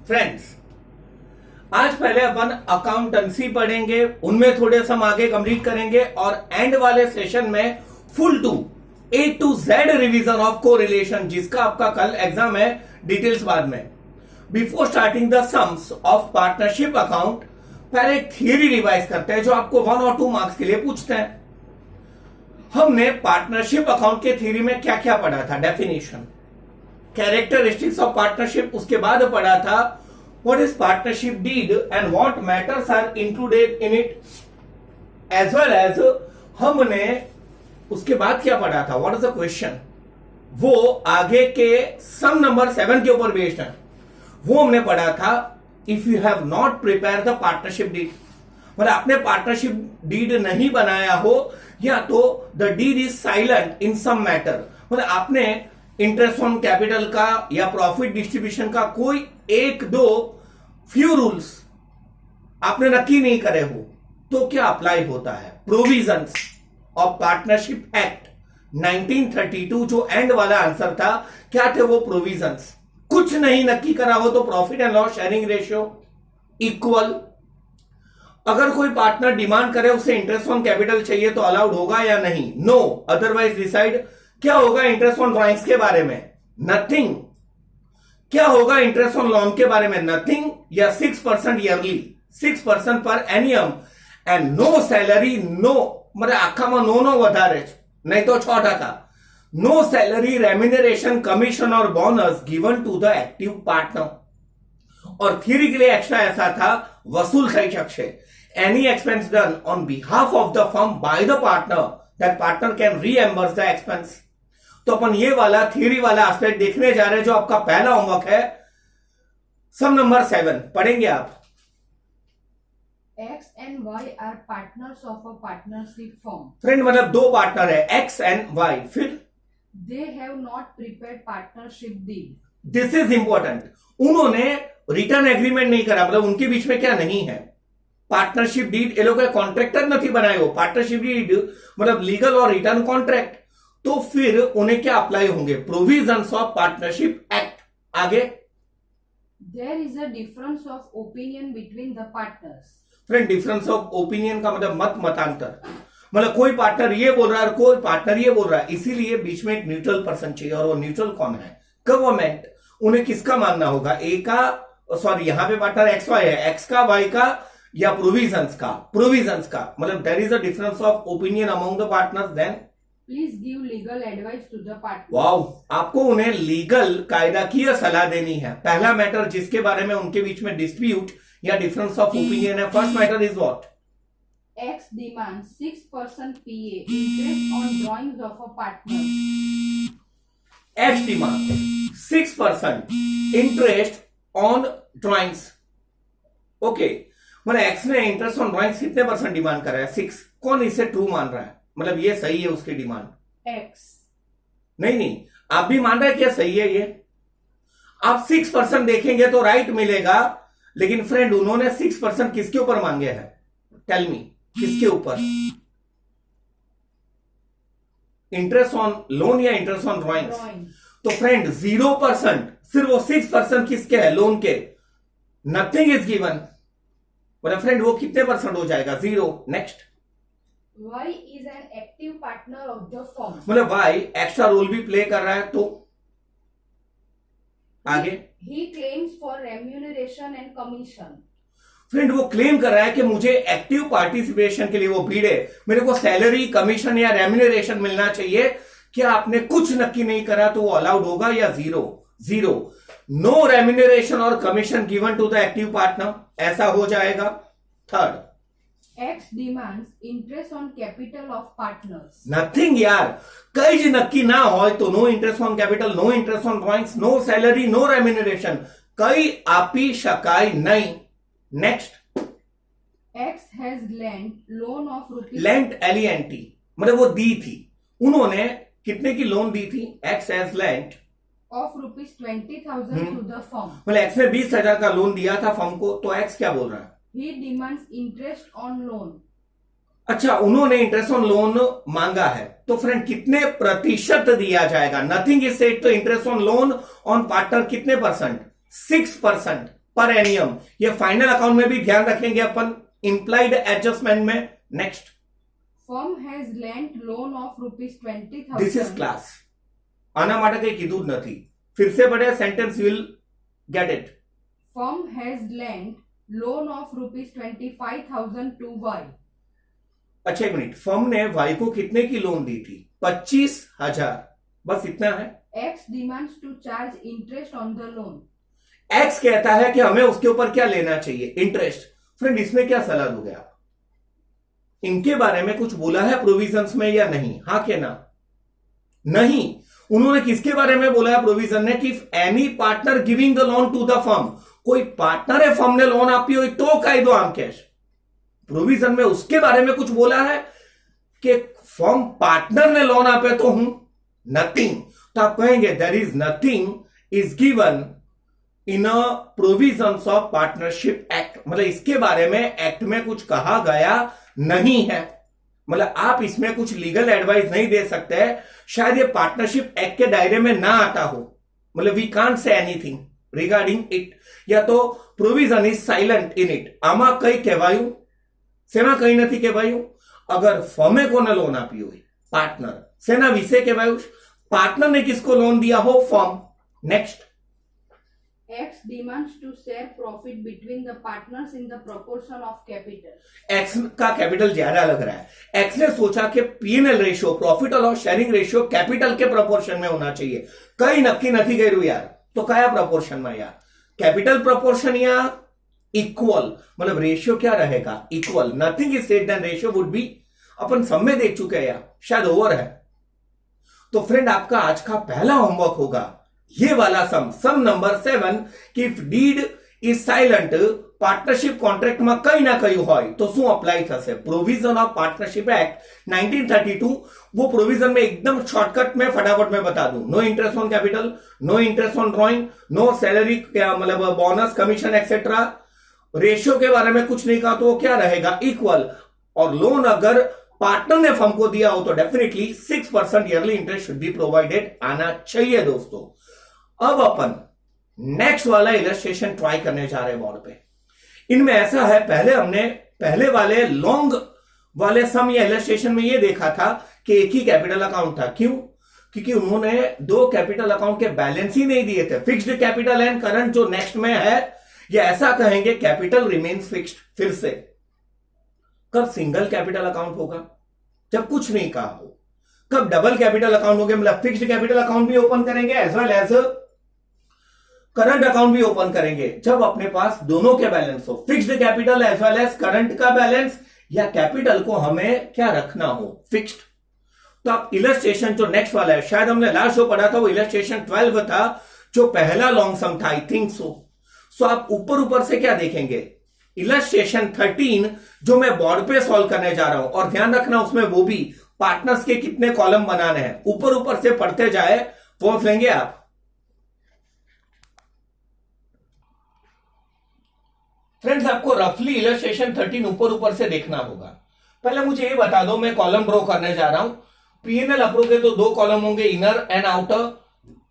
Friends, आज पहले अपन accountancy पढ़ेंगे, उनमें थोड़े सम आगे कंप्लीट करेंगे और एंड वाले सेशन में full to A to Z revision of correlation, जिसका आपका कल एग्जाम है, डिटेल्स बाद में। Before starting the sums of partnership account, पहले एक थियरी रिवाइज करते हैं जो आपको 1 और 2 मार्क्स के लिए पूछते हैं। हमने पार्टनरशिप अकाउंट के थियरी में क्या क्या पढ़ा था? डेफिनेशन, कैरेक्टरिस्टिक्स ऑफ पार्टनरशिप, उसके बाद पढ़ा था what is partnership deed and what matters are included in it, as well as हमने उसके बाद क्या पढ़ा था, व्हाट इज द क्वेश्चन, वो आगे के सम नंबर 7 के ऊपर बेस्ड है, वो हमने पढ़ा था। If you have not prepare the partnership deed, मतलब आपने पार्टनरशिप डीड नहीं बनाया हो, या तो the deed is silent in some matter, मतलब आपने इंटरेस्ट ऑन कैपिटल का या प्रॉफिट डिस्ट्रीब्यूशन का कोई एक दो फ्यू रूल्स आपने नक्की नहीं करे हो, तो क्या अप्लाई होता है? प्रोविजंस ऑफ पार्टनरशिप एक्ट 1932, जो एंड वाला आंसर था, क्या थे वो प्रोविजंस? कुछ नहीं नक्की करा हो तो profit and loss sharing ratio equal, अगर कोई पार्टनर डिमांड करे उसे इंटरेस्ट ऑन कैपिटल चाहिए तो अलाउड होगा या नहीं? No, otherwise decide. क्या होगा इंटरेस्ट ऑन ड्राइंग्स के बारे में? नथिंग। क्या होगा इंटरेस्ट ऑन लोन के बारे में? नथिंग। या 6% yearly, 6% per annum, and no salary, no मतलब आखा में नो वधारे नहीं तो 6%, नो सैलरी, रेम्यूनरेशन, कमीशन और bonus given to the active partner. और थियरी के लिए एक्स्ट्रा ऐसा था, वसूल થઈ શકશે any expense done on behalf of the firm by the partner, that partner can reimburse the expense. तो अपन ये वाला थियरी वाला एस्पेक्ट देखने जा रहे हैं, जो आपका पहला होमवर्क है। सम नंबर 7 पढ़ेंगे आप। X and Y are partners of a partnership firm. Friend मतलब दो पार्टनर है, X एंड Y, फिर They have not prepared partnership deed. This is important, उन्होंने रिटर्न एग्रीमेंट नहीं करा, मतलब उनके बीच में क्या नहीं है, पार्टनरशिप डीड। ये लोग कॉन्ट्रैक्टर नहीं बनाए हो, पार्टनरशिप डीड मतलब लीगल और रिटर्न कॉन्ट्रैक्ट, तो फिर उन्हें क्या अप्लाई होंगे? Provisions of partnership act. आगे There is a difference of opinion between the partners. Friend, difference of opinion का मतलब मतांतर, मतलब कोई पार्टनर ये बोल रहा है और कोई पार्टनर ये बोल रहा है, इसीलिए बीच में एक न्यूट्रल पर्सन चाहिए, और वो न्यूट्रल कौन है? गवर्नमेंट। उन्हें किसका मानना होगा? ए का, सॉरी यहां पे पार्टनर एक्स वाई है, एक्स का, वाई का, या प्रोविजंस का? प्रोविजंस का, मतलब there is a difference of opinion among the partners, then Please give legal advice to the partners. Wow, आपको उन्हें लीगल कायदाकीय सलाह देनी है। पहला मैटर जिसके बारे में उनके बीच में डिस्प्यूट या डिफरेंस ऑफ ओपिनियन है, first matter is what? X demands 6% PA interest on drawings of a partner. X demand 6% interest on drawings. Okay, मतलब एक्स ने इंटरेस्ट ऑन ड्राइंग्स कितने परसेंट डिमांड कर रहा है? 6। कौन इसे ट्रू मान रहा है, मतलब ये सही है उसकी डिमांड? X. नहीं, आप भी मान रहे हैं क्या सही है ये? आप 6% देखेंगे तो राइट मिलेगा, लेकिन फ्रेंड उन्होंने 6% किसके ऊपर मांगे हैं? टेल मी, किसके ऊपर? इंटरेस्ट ऑन लोन या इंटरेस्ट ऑन ड्राइंग्स? तो फ्रेंड 0%, सिर्फ वो 6% किसके है? लोन के। नथिंग इज गिवन, मतलब फ्रेंड वो कितने परसेंट हो जाएगा? 0। Next, Y is an active partner of the firm. मतलब Y एक्स्ट्रा रोल भी प्ले कर रहा है, तो आगे He claims for remuneration and commission. Friend वो क्लेम कर रहा है कि मुझे एक्टिव पार्टिसिपेशन के लिए, वो भीड़ है, मेरे को सैलरी, कमीशन या रेम्यूनरेशन मिलना चाहिए। क्या आपने कुछ नक्की नहीं करा तो वो अलाउड होगा या 0? नो रेम्यूनरेशन और commission given to the active partner, ऐसा हो जाएगा। Third, X demands interest on capital of partners. Nothing यार, कई जी नक्की ना हो तो no interest on capital, no interest on drawings, no salary, no remuneration, कई आपी शकाई नहीं। Next, X has lent loan of rupees. Lent LENT मतलब वो दी थी, उन्होंने कितने की लोन दी थी? X has lent of rupees 20,000 to the firm. मतलब X ने 20,000 का लोन दिया था फर्म को, तो X क्या बोल रहा है? He demands interest on loan. अच्छा, उन्होंने इंटरेस्ट ऑन लोन मांगा है, तो फ्रेंड कितने प्रतिशत दिया जाएगा? नथिंग इज सेड, तो interest on loan on partner कितने परसेंट? 6%। पर एनियम। ये फाइनल अकाउंट में भी ध्यान रखेंगे अपन इंप्लाइड एडजस्टमेंट में। Next, Firm has lent loan of rupees 20,000. This is class. आना માટે કઈ કીધું જ નથી, फिर से पढ़े, sentence will get it. Firm has lent loan of rupees 25,000 to Y. अच्छा एक मिनट, फर्म ने वाई को कितने की लोन दी थी? 25,000, बस इतना है। X demands to charge interest on the loan. X कहता है कि हमें उसके ऊपर क्या लेना चाहिए? इंटरेस्ट। फ्रेंड इसमें क्या सलाह दोगे आप? इनके बारे में कुछ बोला है प्रोविजंस में या नहीं? हाँ के ना? नहीं। उन्होंने किसके बारे में बोला है प्रोविजन ने कि any partner giving the loan to the firm, कोई पार्टनर है फर्म ने लोन आपी हो तो कह दो आम कैश। प्रोविजन में उसके बारे में कुछ बोला है कि फर्म पार्टनर ने लोन आपे तो हूं नथिंग। तो आप कहेंगे there is nothing is given in a provisions of partnership act, मतलब इसके बारे में एक्ट में कुछ कहा गया नहीं है। मतलब आप इसमें कुछ लीगल एडवाइस नहीं दे सकते, शायद ये पार्टनरशिप एक्ट के दायरे में ना आता हो। मतलब we can't say anything regarding it, या तो provision is silent in it. आमा कई कहवायु सेना कई नहीं कहवायु? अगर फर्मे को लोन आपी हुई पार्टनर सेना विषय कहवायु? पार्टनर ने किसको लोन दिया हो? Firm. Next, X demands to share profit between the partners in the proportion of capital. X का कैपिटल ज्यादा लग रहा है। एक्स ने सोचा कि पीएनएल रेशियो, प्रॉफिट और लॉस शेयरिंग रेशियो कैपिटल के प्रोपोर्शन में होना चाहिए। कई नक्की नहीं करू यार, तो क्या प्रोपोर्शन में यार? कैपिटल प्रोपोर्शन या इक्वल, मतलब रेशियो क्या रहेगा? Equal. Nothing is said then ratio would be, अपन सब में देख चुके हैं यार, शायद ओवर है। तो फ्रेंड आपका आज का पहला होमवर्क होगा ये वाला सम नंबर 7 कि if deed is silent partnership contract में कई ना कई होय तो શું अप्लाई થશે? प्रोविजन ऑफ पार्टनरशिप एक्ट 1932, वो प्रोविजन में एकदम शॉर्टकट में फटाफट में बता दूं। No interest on capital, no interest on drawing, no salary मतलब बोनस कमीशन एक्सेट्रा। रेशियो के बारे में कुछ नहीं कहा तो वो क्या रहेगा? इक्वल। और लोन अगर पार्टनर ने फर्म को दिया हो तो definitely 6% yearly interest should be provided आना चाहिए दोस्तों। अब अपन नेक्स्ट वाला इलस्ट्रेशन ट्राई करने जा रहे हैं बोर्ड पे। इनमें ऐसा है, पहले हमने पहले वाले लॉन्ग वाले सम या इलस्ट्रेशन में ये देखा था कि एक ही कैपिटल अकाउंट था। क्यों? क्योंकि उन्होंने दो कैपिटल अकाउंट के बैलेंस ही नहीं दिए थे, फिक्स्ड कैपिटल एंड करंट जो नेक्स्ट में है, ये ऐसा कहेंगे कैपिटल रिमेन्स फिक्स्ड। फिर से कब सिंगल कैपिटल अकाउंट होगा? जब कुछ नहीं कहा हो। कब डबल कैपिटल अकाउंट होगा? मतलब फिक्स्ड कैपिटल अकाउंट भी ओपन करेंगे as well as current account भी ओपन करेंगे जब अपने पास दोनों के बैलेंस हो, fixed capital as well as current का बैलेंस, या कैपिटल को हमें क्या रखना हो? फिक्स्ड। तो आप इलस्ट्रेशन जो नेक्स्ट वाला है, शायद हमने लास्ट जो पढ़ा था वो इलस्ट्रेशन 12 था, जो पहला लॉन्ग सम था, आई थिंक सो आप ऊपर ऊपर से क्या देखेंगे? इलस्ट्रेशन 13 जो मैं बोर्ड पे सॉल्व करने जा रहा हूं, और ध्यान रखना उसमें वो भी पार्टनर्स के कितने कॉलम बनाने हैं, ऊपर ऊपर से पढ़ते जाए पहुंच लेंगे आप। फ्रेंड्स आपको रफली इलस्ट्रेशन 13 ऊपर ऊपर से देखना होगा। पहले मुझे ये बता दो, मैं कॉलम ड्रॉ करने जा रहा हूं। पीएनएल अप्रूव के तो दो कॉलम होंगे, इनर एंड आउटर।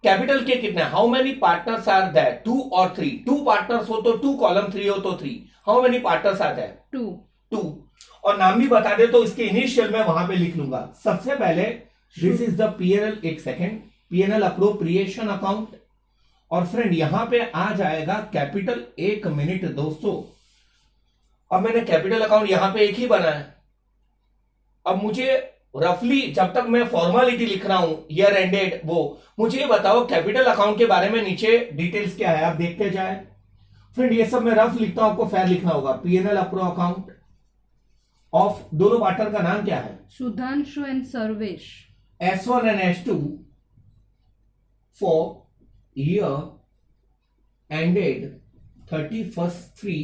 कैपिटल के कितने? How many partners are there? 2 और 3। 2 पार्टनर्स हो तो 2 कॉलम, 3 हो तो 3। How many partners are there? 2। और नाम भी बता दे तो इसके इनिशियल में वहां पे लिख लूंगा। सबसे पहले दिस इज द पीएनएल, एक सेकेंड, पीएनएल अप्रोप्रिएशन अकाउंट। और फ्रेंड यहां पे आ जाएगा कैपिटल। एक मिनट दोस्तों, अब मैंने कैपिटल अकाउंट यहां पे एक ही बनाया। अब मुझे रफली जब तक मैं फॉर्मेलिटी लिख रहा हूं ईयर एंडेड, वो मुझे ये बताओ कैपिटल अकाउंट के बारे में नीचे डिटेल्स क्या है, आप देखते जाए। फ्रेंड ये सब मैं रफ लिखता हूं, आपको फेयर लिखना होगा। पीएनएल अप्रूव अकाउंट ऑफ, दोनों पार्टनर का नाम क्या है? Sudhanshu and Sarvesh. S1 and S2 for year ended 31/3,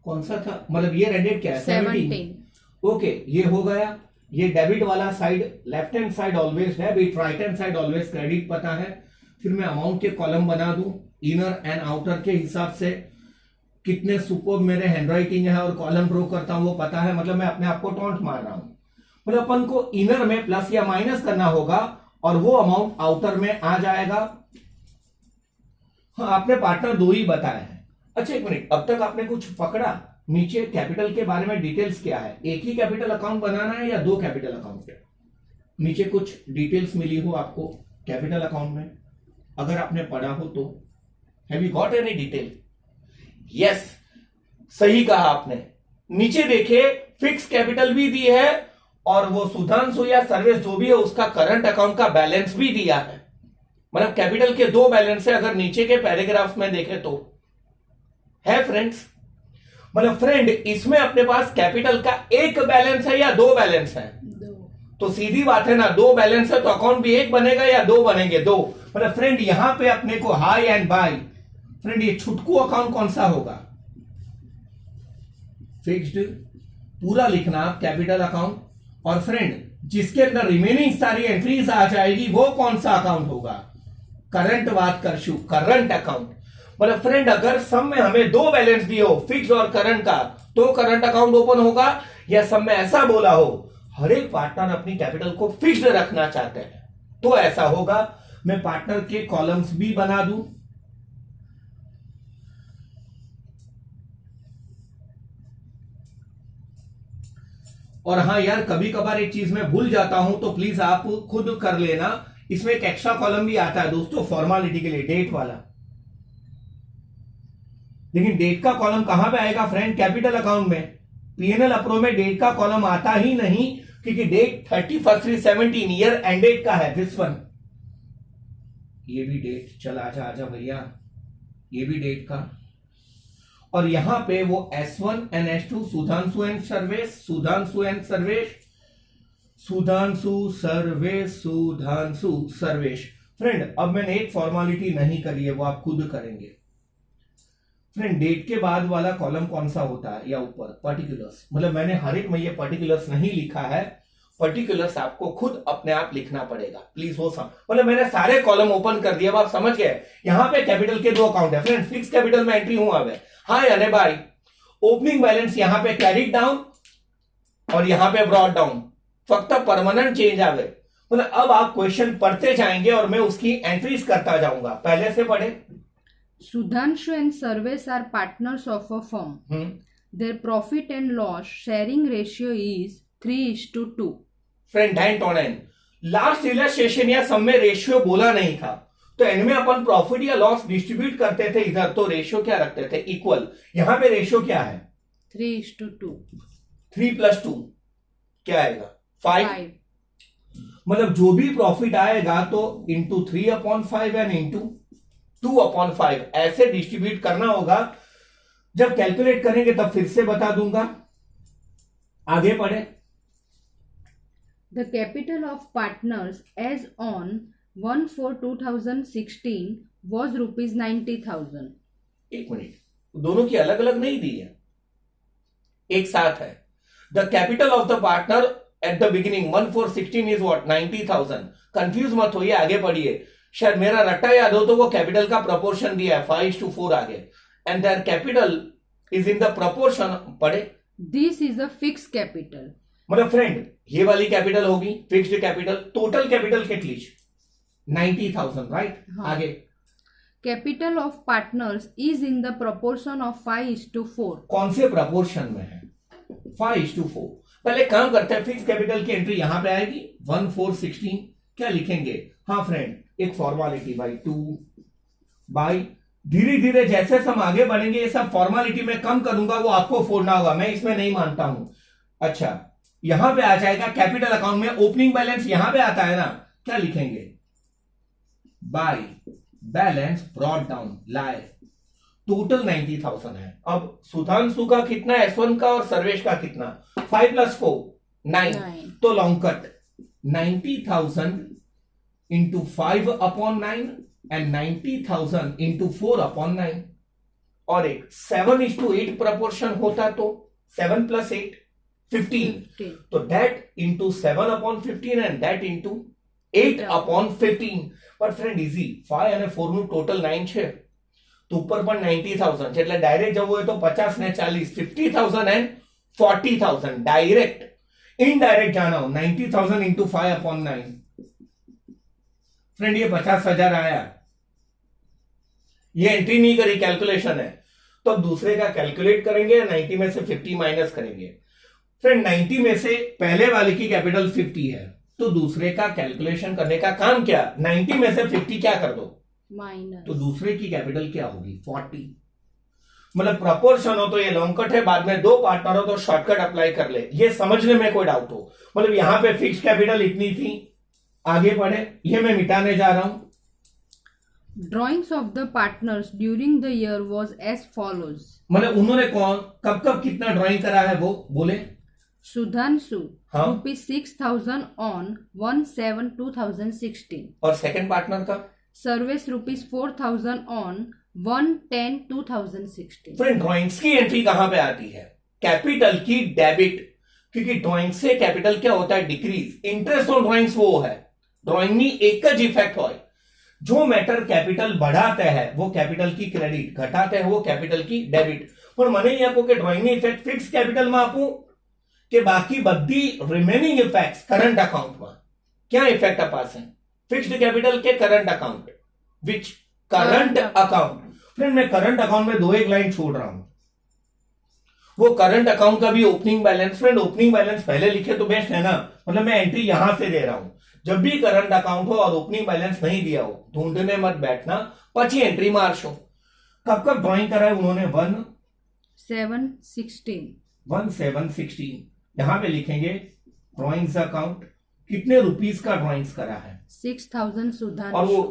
कौन सा था? मतलब ईयर एंडेड क्या है? 17। ओके, ये हो गया। ये डेबिट वाला side, left hand side always debit, right hand side always credit, पता है। फिर मैं अमाउंट के कॉलम बना दूं इनर एंड आउटर के हिसाब से। कितने सुपर मेरे हैंडराइटिंग है और कॉलम ड्रॉ करता हूं वो पता है। मतलब मैं अपने आप को टॉन्ट मार रहा हूं। मतलब अपन को इनर में प्लस या माइनस करना होगा और वो अमाउंट आउटर में आ जाएगा। हाँ, आपने पार्टनर दो ही बताए हैं। अच्छा एक मिनट, अब तक आपने कुछ पकड़ा? नीचे कैपिटल के बारे में डिटेल्स क्या है? एक ही कैपिटल अकाउंट बनाना है या दो कैपिटल अकाउंट? नीचे कुछ डिटेल्स मिली हो आपको कैपिटल अकाउंट में, अगर आपने पढ़ा हो तो have you got any detail? Yes, सही कहा आपने। नीचे देखिए फिक्स कैपिटल भी दी है और वो सुधांशु या सर्विस जो भी है उसका करंट अकाउंट का बैलेंस भी दिया है। मतलब कैपिटल के दो बैलेंस है अगर नीचे के पैराग्राफ में देखें तो है फ्रेंड्स। मतलब फ्रेंड इसमें अपने पास कैपिटल का एक बैलेंस है या दो बैलेंस है? तो सीधी बात है ना, दो बैलेंस है तो अकाउंट भी एक बनेगा या दो बनेंगे? दो। मतलब फ्रेंड यहां पे अपने को हाई एंड बाय, फ्रेंड ये छुटकू अकाउंट कौन सा होगा? फिक्स्ड पूरा लिखना कैपिटल अकाउंट, और फ्रेंड जिसके अंदर रिमेनिंग सारी एंट्रीज आ जाएगी वो कौन सा अकाउंट होगा? करंट बात करशु, करंट अकाउंट। मतलब फ्रेंड अगर सम में हमें दो बैलेंस दिए हो फिक्स और करंट का, तो करंट अकाउंट ओपन होगा। या सम में ऐसा बोला हो हर एक पार्टनर अपनी कैपिटल को फिक्स्ड रखना चाहते हैं तो ऐसा होगा। मैं पार्टनर के कॉलम्स भी बना दूं, और हां यार कभी कभार एक चीज मैं भूल जाता हूं तो प्लीज आप खुद कर लेना। इसमें एक एक्स्ट्रा कॉलम भी आता है दोस्तों फॉर्मेलिटी के लिए, डेट वाला। लेकिन डेट का कॉलम कहां पे आएगा फ्रेंड? कैपिटल अकाउंट में। पीएनएल अप्रो में डेट का कॉलम आता ही नहीं क्योंकि डेट 31/3/17 ईयर एंड डेट का है दिस वन। ये भी डेट, चल आजा आजा भैया, ये भी डेट का। और यहां पे वो S1 and S2 Sudhanshu and Sarvesh, Sudhanshu and Sarvesh, Sudhanshu Sarvesh, Sudhanshu Sarvesh. Friend अब मैंने एक फॉर्मेलिटी नहीं करी है, वो आप खुद करेंगे। फ्रेंड डेट के बाद वाला कॉलम कौन सा होता है? या ऊपर पर्टिकुलर्स। मतलब मैंने हर एक में ये पर्टिकुलर्स नहीं लिखा है, पर्टिकुलर्स आपको खुद अपने आप लिखना पड़ेगा प्लीज। वो मतलब मैंने सारे कॉलम ओपन कर दिया, आप समझ गए। यहां पे कैपिटल के दो अकाउंट है फ्रेंड, फिक्स कैपिटल में एंट्री हुआ है हाँ यानी भाई। ओपनिंग बैलेंस यहां पे कैरीड डाउन और यहां पे ब्रॉड डाउन, फक्त परमानेंट चेंज आवे। मतलब अब आप क्वेश्चन पढ़ते जाएंगे और मैं उसकी एंट्रीज करता जाऊंगा। पहले से पढ़े। Sudhanshu and Sarvesh are partners of a firm. Their profit and loss sharing ratio is 3:2. Friend hand on and last illustration या सब में रेशियो बोला नहीं था, तो एंड में अपन प्रॉफिट या लॉस डिस्ट्रीब्यूट करते थे इधर, तो रेशियो क्या रखते थे? इक्वल। यहां पे रेशियो क्या है? 3:2. 3 + 2 क्या आएगा? 5। मतलब जो भी प्रॉफिट आएगा तो इंटू 3/5 एंड इंटू 2/5 ऐसे डिस्ट्रीब्यूट करना होगा। जब कैलकुलेट करेंगे तब फिर से बता दूंगा। आगे पढ़े। The capital of partners as on 1/4/2016 was ₹90,000. एक मिनट, दोनों की अलग अलग नहीं दी है, एक साथ है। The capital of the partner at the beginning 1/4/16 is what? 90,000। Confuse मत होइए, आगे पढ़िए। शायद मेरा रट्टा याद हो तो वो कैपिटल का प्रोपोर्शन दिया है 5:4 आगे, and their capital is in the proportion. पढ़े। This is a fixed capital. मतलब फ्रेंड ये वाली कैपिटल होगी फिक्स्ड कैपिटल, टोटल कैपिटल कितनी? 90,000 राइट। आगे। Capital of partners is in the proportion of 5:4. कौन से प्रोपोर्शन में है? 5:4। पहले काम करते हैं, फिक्स कैपिटल की एंट्री यहां पे आएगी 1/4/16। क्या लिखेंगे? हाँ फ्रेंड एक फॉर्मेलिटी बाई 2 बाई, धीरे धीरे जैसे हम आगे बढ़ेंगे ये सब फॉर्मेलिटी में कम करूंगा, वो आपको फोड़ना होगा, मैं इसमें नहीं मानता हूं। अच्छा यहां पे आ जाएगा कैपिटल अकाउंट में, ओपनिंग बैलेंस यहां पे आता है ना, क्या लिखेंगे? बाई बैलेंस ब्रॉड डाउन लाए, टोटल 90,000 है। अब सुधांशु का कितना, S1 का और सर्वेश का कितना? 5 + 4 9। तो long cut 90,000 into 5/9 and 90,000 into 4/9। और एक 7:8 प्रपोर्शन होता तो 7 + 8 15। तो that into 7/15 and that into 8/15। But friend easy 5 અને 4 નું ટોટલ 9 છે, તો ઉપર પણ 90,000 છે, એટલે ડાયરેક્ટ જવું હોય તો 50 ને 40 50,000 એન્ડ 40,000 डायरेक्ट। इनडायरेक्ट जाना हो 90,000 इंटू 5/9। फ्रेंड ये 50,000 आया, ये एंट्री नहीं करी, कैलकुलेशन है। तो अब दूसरे का कैलकुलेट करेंगे, 90 में से 50 माइनस करेंगे। फ्रेंड 90 में से पहले वाले की कैपिटल 50 है, तो दूसरे का कैलकुलेशन करने का काम क्या, 90 में से 50 क्या कर दो माइनस, तो दूसरे की कैपिटल क्या होगी 40। मतलब प्रपोर्शन हो तो ये लॉन्ग कट है, बाद में दो पार्टनर हो तो शॉर्टकट अप्लाई कर ले, ये समझने में कोई डाउट हो। मतलब यहां पे फिक्स कैपिटल इतनी थी, आगे बढ़े, ये मैं मिटाने जा रहा हूं। drawings of the partners during the year was as follows. मतलब उन्होंने कौन कब कब कितना ड्राइंग करा है वो बोले। Sudhanshu, हाँ। ₹6,000 on 1/7/2016. और सेकंड पार्टनर का Service ₹4,000 on 1/10/2016. फ्रेंड ड्राइंग्स की एंट्री कहां पे आती है, कैपिटल की डेबिट, क्योंकि ड्राइंग से कैपिटल क्या होता है डिक्रीज, इंटरेस्ट ऑन ड्राइंग्स वो है, ड्राइंग में एक ज इफेक्ट हो, जो मैटर कैपिटल बढ़ाते हैं वो कैपिटल की क्रेडिट, घटाते हैं वो कैपिटल की डेबिट। पर મને અહીંયા કહો કે ડ્રોઈંગની ઇફેક્ટ ફિક્સ કેપિટલમાં આપું કે બાકી બધી રિમેનિંગ ઇફેક્ટ્સ કરંટ અકાઉન્ટમાં, क्या इफेक्ट अपासे फिक्स्ड कैपिटल के करंट अकाउंट, विच करंट अकाउंट। फ्रेंड मैं करंट अकाउंट में दो एक लाइन छोड़ रहा हूं, वो करंट अकाउंट का भी opening balance. Friend opening balance पहले लिखे तो बेस्ट है ना, मतलब मैं एंट्री यहां से दे रहा हूं। जब भी करंट अकाउंट हो और ओपनिंग बैलेंस नहीं दिया हो, ढूंढने मत बैठना, पची एंट्री मारशो। कब कब ड्राइंग करा है उन्होंने 1/7/16 यहां पे लिखेंगे ड्राइंग्स अकाउंट, कितने रुपीस का ड्राइंग्स करा है 6,000 सुधांशु, और वो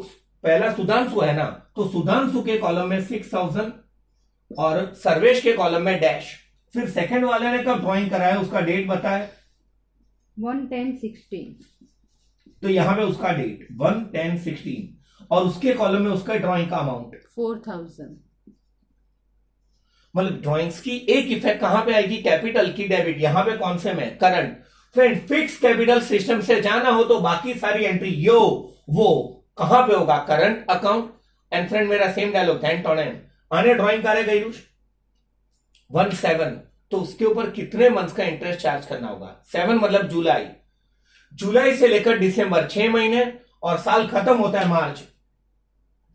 पहला सुधांशु है ना, तो सुधांशु के कॉलम में 6,000 और सर्वेश के कॉलम में डैश। फिर सेकंड वाले ने कब ड्राइंग करा है उसका डेट बताए 1/10/16, तो यहां पे उसका डेट 1/10/16 और उसके कॉलम में उसका ड्राइंग का अमाउंट 4,000. मतलब ड्राइंग्स की एक इफेक्ट कहां पे आएगी, कैपिटल की डेबिट, यहां पे कौन से में current. Friend fix capital system से जाना हो तो बाकी सारी एंट्री यो वो कहां पे होगा, करंट अकाउंट। एंड फ्रेंड मेरा सेम डायलॉग ध्यान टोने आने ड्राइंग करे गई 1/7, तो उसके ऊपर कितने मंथ्स का इंटरेस्ट चार्ज करना होगा, 7 मतलब जुलाई, जुलाई से लेकर दिसंबर 6 महीने, और साल खत्म होता है मार्च,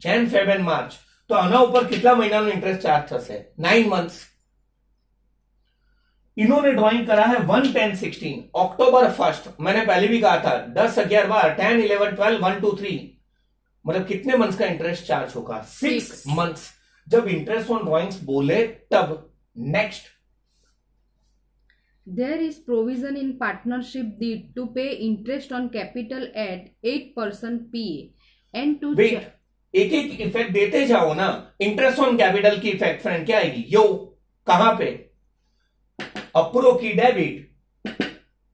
जैन फेब एंड मार्च, तो आना ऊपर कितना महीना में इंटरेस्ट चार्ज થશે 9 मंथ्स। इन्होंने ड्राइंग करा है 1/10/16 अक्टूबर 1, मैंने पहले भी कहा था 10, 11, 12, 10, 11, 12, 1, 2, 3, मतलब कितने मंथ्स का इंटरेस्ट चार्ज होगा 6 मंथ्स। जब इंटरेस्ट ऑन ड्राइंग्स बोले तब। Next, There is provision in partnership deed to pay interest on capital at 8% PA and to wait, एक एक इफेक्ट देते जाओ ना। इंटरेस्ट ऑन कैपिटल की इफेक्ट फ्रेंड क्या आएगी, यो कहां पे, अप्रो की डेबिट,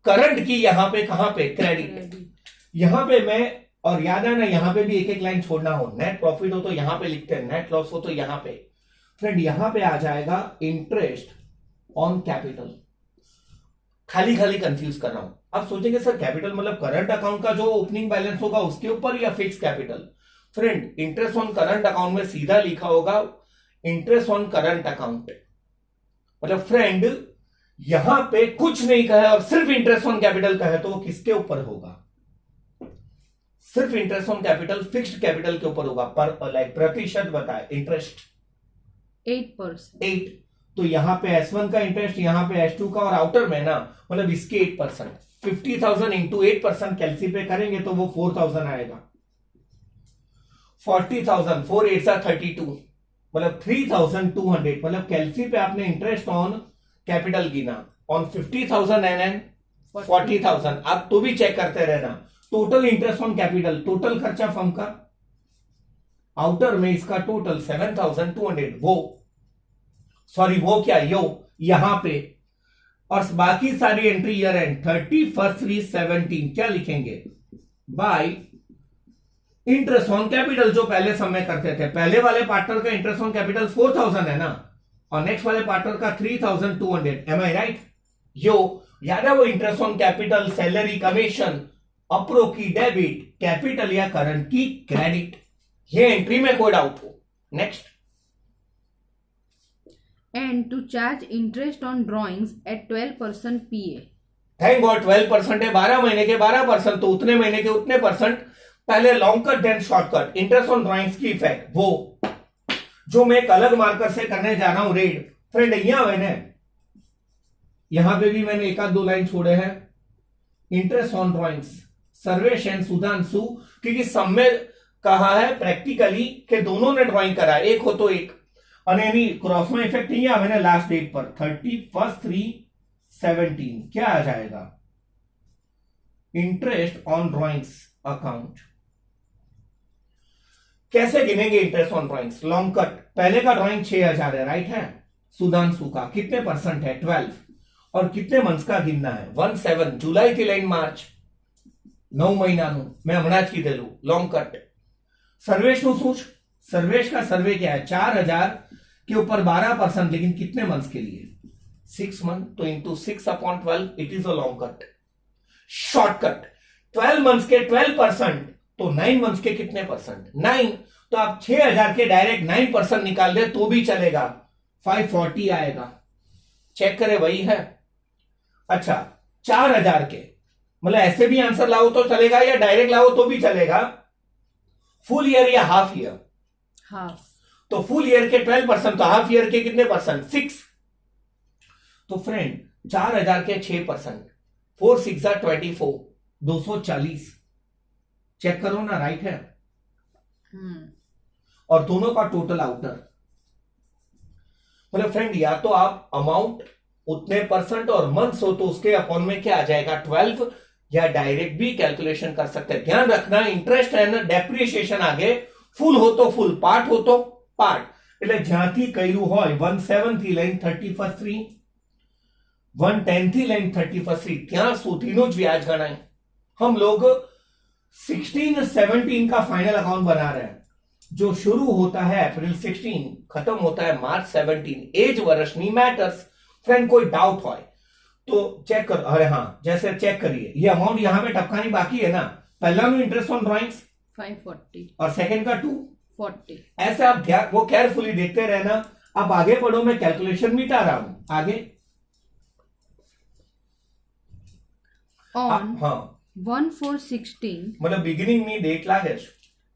करंट की यहां पे कहां पे क्रेडिट। यहां पे मैं, और याद है ना यहां पे भी एक एक लाइन छोड़ना हो, नेट प्रॉफिट हो तो यहां पे लिखते हैं, नेट लॉस हो तो यहां पे। फ्रेंड यहां पे आ जाएगा इंटरेस्ट ऑन कैपिटल, खाली खाली कंफ्यूज कर रहा हूं। अब सोचेंगे सर कैपिटल मतलब करंट अकाउंट का जो ओपनिंग बैलेंस होगा उसके ऊपर या fix capital. Friend interest on current account में सीधा लिखा होगा इंटरेस्ट ऑन करंट अकाउंट, मतलब फ्रेंड यहां पे कुछ नहीं कहा और सिर्फ इंटरेस्ट ऑन कैपिटल का है तो वो किसके ऊपर होगा, सिर्फ interest on capital fixed capital के ऊपर होगा। पर लाइक प्रतिशत बताए, इंटरेस्ट 8%. 8, तो यहां पे S1 का इंटरेस्ट, यहां पे S2 का, और आउटर में ना मतलब इसके 8%, 50,000 इंटू 8% कैलसी पे करेंगे तो वो 4,000 आएगा। 40,000 4 8 32, मतलब 3,200, मतलब कैलसी पे आपने इंटरेस्ट ऑन कैपिटल गिना, ऑन 50,000 एंड 40,000। आप तो भी चेक करते रहना, total interest on capital, total खर्चा फर्म का, आउटर में इसका टोटल 7,200, वो सॉरी वो क्या यो यहां पे, और बाकी सारी एंट्री ईयर एंड 31/3/17 क्या लिखेंगे, बाय इंटरेस्ट ऑन कैपिटल, जो पहले समय करते थे। पहले वाले पार्टनर का इंटरेस्ट ऑन कैपिटल 4,000 है ना, और नेक्स्ट वाले पार्टनर का 3,200, एम आई राइट। यो याद है वो interest on capital, salary, commission, अप्रो की डेबिट, कैपिटल या करंट की क्रेडिट, ये एंट्री में कोई डाउट हो। Next, And to charge interest on drawings at 12% PA. Thank God 12% है, 12 महीने के 12%, तो उतने महीने के उतने परसेंट। पहले long cut then short cut, interest on drawings की इफेक्ट, वो जो मैं एक अलग मार्कर से करने जा रहा हूं रेड, फ्रेंड यहां पे भी मैंने एक आध दो लाइन छोड़े हैं। Interest on drawings Sarvesh and Sudhanshu, क्योंकि सब में कहा है प्रैक्टिकली कि दोनों ने ड्राइंग करा, एक हो तो एक, और यानी क्रॉस में इफेक्ट नहीं है मैंने लास्ट डेट पर 31/3/17 क्या आ जाएगा, इंटरेस्ट ऑन ड्रॉइंग्स अकाउंट। कैसे गिनेंगे interest on drawings, long cut, पहले का ड्रॉइंग 6000 है, राइट है, सुधांशु का कितने परसेंट है 12, और कितने मंथ्स का गिनना है 17 जुलाई થી લઈને માર્ચ 9 મહિનાનું मैं હમણાં જ કીધેલું लॉन्ग कट। सर्वेश નું શું, सर्वेश का सर्वे क्या है 4000 के ऊपर 12%, लेकिन कितने मंथ्स के लिए 6 मंथ, तो into 6/12 it is a long cut. Shortcut 12 months के 12%, तो 9 मंथ्स के कितने परसेंट 9, तो आप 6000 के डायरेक्ट 9% निकाल दे तो भी चलेगा, 540 आएगा, चेक करें वही है। अच्छा 4000 के, मतलब ऐसे भी आंसर लाओ तो चलेगा या डायरेक्ट लाओ तो भी चलेगा, फुल ईयर या हाफ ईयर, हाफ, तो फुल ईयर के 12%, तो हाफ ईयर के कितने परसेंट 6, तो फ्रेंड 4000 के 6%, 4 6 24, 240, चेक करो ना, राइट है। और दोनों का टोटल आउटर, मतलब फ्रेंड या तो आप अमाउंट उतने परसेंट और मंथ्स हो तो उसके अपॉन में क्या आ जाएगा 12, या डायरेक्ट भी कैलकुलेशन कर सकते हैं। ध्यान रखना इंटरेस्ट एंड डेप्रिसिएशन आगे फुल हो तो फुल, पार्ट हो तो पार्ट, એટલે જ્યાંથી કર્યું હોય 17 થી લઈને 31/3, 110 થી લઈને 31/3 ત્યાં સુધીનું જ વ્યાજ ગણાય। हम लोग 16-17 का फाइनल अकाउंट बना रहे हैं, जो शुरू होता है अप्रैल 16, खत्म होता है मार्च 17, एज वर्ष नहीं मैटर्स। फ्रेंड कोई डाउट हो तो चेक कर, अरे हाँ जैसे चेक करिए, ये अमाउंट यहां पे टपकानी बाकी है ना, पहला में इंटरेस्ट ऑन ड्रॉइंग्स 540 और सेकंड का 240, 40 ऐसे आप वो केयरफुली देखते रहना। अब आगे बढ़ो, मैं कैलकुलेशन मिटा रहा हूं आगे। ऑन हाँ 1/4/16 मतलब बिगिनिंग में डेट लागे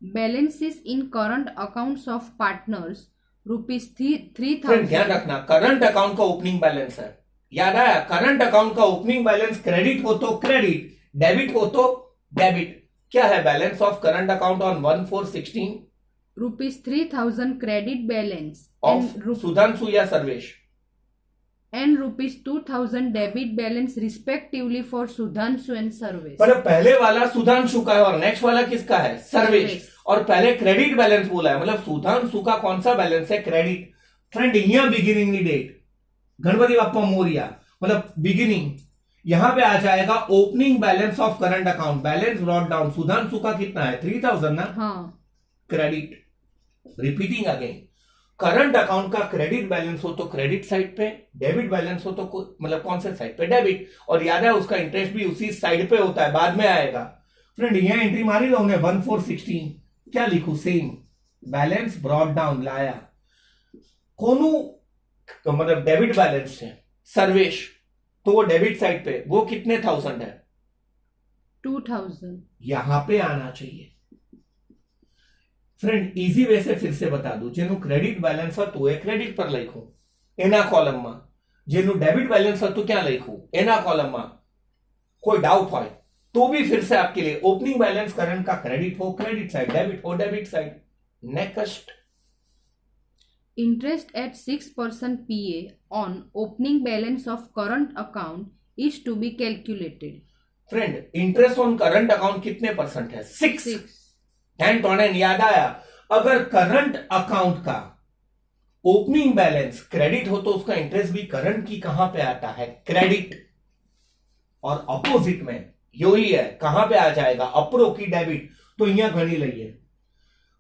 balances in current accounts of partners rupees friend 3000। ध्यान रखना करंट अकाउंट का ओपनिंग बैलेंस है, याद आया, करंट अकाउंट का ओपनिंग बैलेंस क्रेडिट हो तो क्रेडिट, डेबिट हो तो डेबिट। क्या है balance of current account on 1/4/16 rupees 3000 credit balance of Sudhanshu या Sarvesh, and rupees 2000 debit balance respectively for Sudhanshu and Sarvesh। पर पहले वाला सुधांशु का है और नेक्स्ट वाला किसका है सर्वेश, और पहले क्रेडिट बैलेंस बोला है, मतलब सुधांशु का कौन सा बैलेंस है क्रेडिट। फ्रेंड यहाँ बिगिनिंग डेट गणपति बाप्पा मोरिया, मतलब बिगिनिंग यहां पे आ जाएगा opening balance of current account, balance brought down, Sudhanshu का कितना है 3000 ना, हाँ credit. Repeating again, current account का क्रेडिट बैलेंस हो तो क्रेडिट साइड पे, डेबिट बैलेंस हो तो मतलब कौन से साइड पे डेबिट, और याद है उसका इंटरेस्ट भी उसी साइड पे होता है, बाद में आएगा। फ्रेंड यहां एंट्री मारी लो हमने 1/4/16, क्या लिखू सेम बैलेंस ब्रॉट डाउन लाया, कोनु तो मतलब डेबिट बैलेंस है सर्वेश, तो वो डेबिट साइड पे वो कितने 1000 है 2000। यहां पे आना चाहिए। फ्रेंड इजी वे से फिर से बता दूं, जेनु क्रेडिट बैलेंस हो तो क्रेडिट पर लिखूं एना कॉलम में, जेनु डेबिट बैलेंस हो तो क्या लिखूं एना कॉलम में। कोई डाउट हो तो भी फिर से आपके लिए ओपनिंग बैलेंस करंट का क्रेडिट हो क्रेडिट साइड, डेबिट हो debit side. Next, Interest at 6% PA on opening balance of current account is to be calculated। Friend interest on current account कितने परसेंट है 6। एंड याद आया, अगर करंट अकाउंट का opening balance credit हो तो उसका इंटरेस्ट भी करंट की कहां पे आता है क्रेडिट, और अपोजिट में यही है कहां पे आ जाएगा अप्रो की डेबिट, तो यहां गणी लईए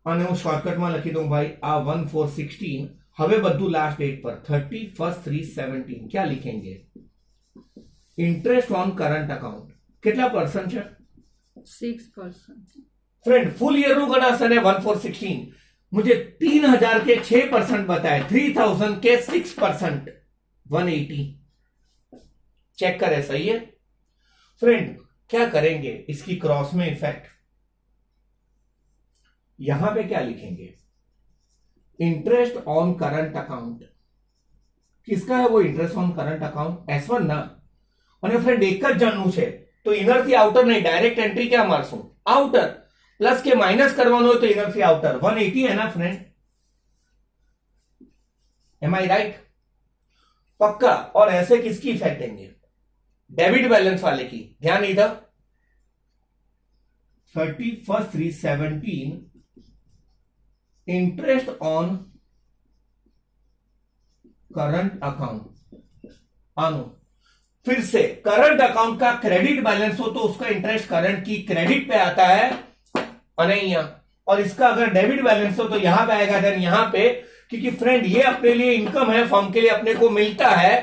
અને હું શોર્ટકટમાં લખી દઉં ભાઈ આ 1/4/16, હવે બધું લાસ્ટ डेट पर 31/3/17 क्या लिखेंगे इंटरेस्ट ऑन करंट अकाउंट કેટલા परसेंट है 6%। फ्रेंड फुल ईयर નું ગણાશે ને 1/4/16, मुझे 3000 के 6% बताए, 3000 के 6% 180, चेक करें सही है। फ्रेंड क्या करेंगे इसकी क्रॉस में इफेक्ट, यहां पे क्या लिखेंगे इंटरेस्ट ऑन करंट अकाउंट किसका है वो interest on current account S1 ना અને ફ્રેન્ડ એક જ જણનું છે તો ઇનર થી આઉટર નહીં ડાયરેક્ટ એન્ટ્રી ક્યાં મારશું આઉટર પ્લસ કે માઇનસ કરવાનું હોય તો ઇનર થી આઉટર 180 है ना फ्रेंड एम आई राइट पक्का और ऐसे किसकी इफेक्ट देंगे डेबिट बैलेंस वाले की ध्यान इधर 31/3/17 इंटरेस्ट ऑन करंट अकाउंट आनो फिर से करंट अकाउंट का क्रेडिट बैलेंस हो तो उसका इंटरेस्ट करंट की क्रेडिट पे आता है यहां और इसका अगर डेबिट बैलेंस हो तो यहां पे आएगा देन यहां पे क्योंकि फ्रेंड ये अपने लिए इनकम है फर्म के लिए अपने को मिलता है